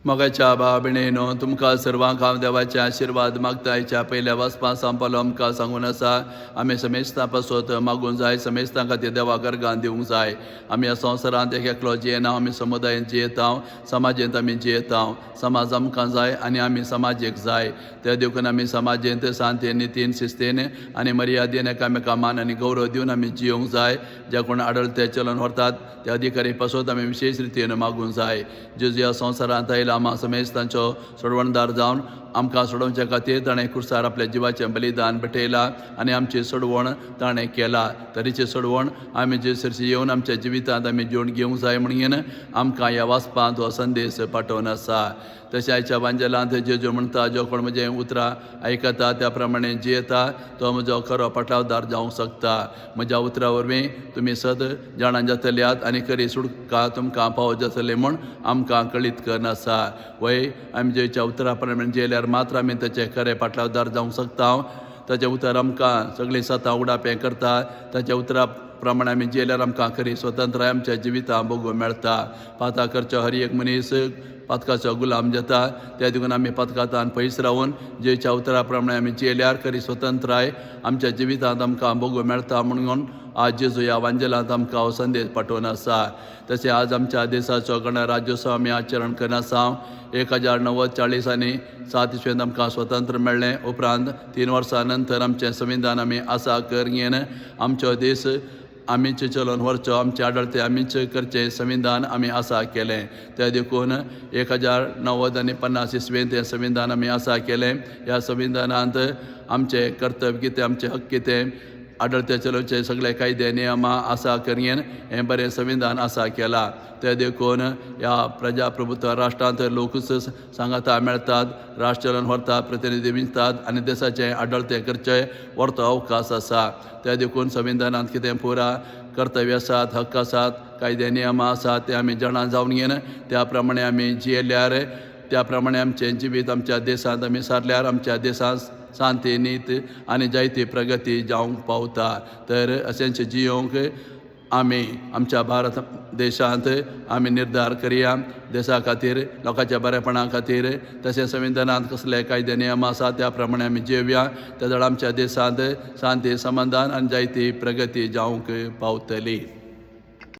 मोगाच्या भाव भयणीनो, तुमकां सर्वांक हांव देवाचे आशिर्वाद मागता. हेच्या पयल्या वचपा सांपलो आमकां सांगून आसा, आमी समेस्तां पासत मागूंक जाय, समेस्तां खातीर देवा गर्गान दिवंक जाय. आमी ह्या संवसारांत एक एकलो जियेना, आमी समुदायान जियेता, समाजेंत आमी जियेता. समाज आमकां जाय आनी आमी समाजीक जाय. ते देखून आमी समाजेंत शांतीन, नितीन, शिस्तीन आनी मर्यादेन एकामेकां मान आनी गौरव दिवन आमी जियोंक जाय. जे कोण आडलते चलन व्हरतात ते अधिकारी पासत आमी विशेश रितीन मागूंक जाय. जेजू ह्या संवसारांत आयला आमा समेस्तांचो सोडवणदार जावन आमकां सोडोवचे खातीर ताणें कुर्सार आपल्या जिवाचें बलिदान भेटयलां आनी आमची सोडवण ताणें केला. तरेची सोडवण आमी जेसरशी येवन आमच्या जिवितांत आमी जेवन घेवंक जाय म्हणून आमकां ह्या वाचपांत हो संदेश पाठोवन आसा. तशें आयच्या वांजेलांत जेजू म्हणटा, जो कोण म्हजें उतरां आयकता त्या प्रमाणे जियेता तो म्हजो खरो पाटलावदार जावंक शकता. म्हज्या उतरां वरवीं तुमी सद जाणां जातल्यात आनी खरी सुटका तुमकां फावो जातली म्हूण आमकां कळीत करन आसा. वय आमी जेच्या उतरां प्रमाणे जियेल्यार मात्र आमी ताचे खरे पाटलावदार जावंक शकता. ताचें उतर आमकां सगळीं सतां उडापें करता. ताच्या उतरां प्रमाणे आमी जियेल्यार आमकां खरी स्वतंत्राय आमच्या जिवितांत भोगूंक मेळटा. पाताळ करचो हर एक मनीस पथकाचो गुलाम जाता. त्या देखून आमी पथकांतान पयस रावून जेच्या उतरा प्रमाणे आमी जियेल्यार खरी स्वतंत्राय आमच्या जिवितांत आमकां भोगूंक मेळटा म्हणून आज जेजू ह्या वांजेलांत आमकां हो संदेश पाठोवन आसा. तशें आज आमच्या देशाचो गणराज्योत्सव आमी आचरण करन आसा. 1947 इसवेंत आमकां स्वतंत्र मेळ्ळें. उपरांत 3 वर्सां नंतर आमचें संविधान आमी आसा कर घेवन आमचो देश आमीच चलोवन व्हरचो, आमचे आडळते आमीच करचें संविधान आमी आसा केलें. ते देखून 1950 इसवेंत हें संविधान आमी आसा केलें. ह्या संविधानांत आमचे कर्तव्य कितें, आमचे हक्क कितें, आडळते चलोवचे सगळे कायदे नियमां आसा करीन हें बरें संविधान आसा केलां. ते देखून ह्या प्रजाप्रभुत्व राष्ट्रांत लोकूच सांगाता मेळटात, राष्ट्र चलन व्हरतात, प्रतिनिधी विंचतात आनी देशाचें आडळते करचें व्हरतो अवकाश आसा. ते देखून संविधानांत कितें पुरा कर्तव्य आसात, हक्क आसात, कायदे नियमां आसात ते आमी जाणा जावन घेवन त्या प्रमाणे आमी जियेल्यार, त्या प्रमाणे आमचें जिवीत आमच्या देशांत आमी सारल्यार आमच्या देशांत शांती, नीत आनी जायती प्रगती जावंक पावता. तर अशेंच जियोंक आमी आमच्या भारत देशांत आमी निर्धार करया. देशा खातीर, लोकांच्या बरेपणा खातीर, तशें संविधानांत कसले कायदे नियम आसा त्या प्रमाणे आमी जिवया. त्या आमच्या देशांत शांती, समाधान आनी जायती प्रगती जावंक पावतली.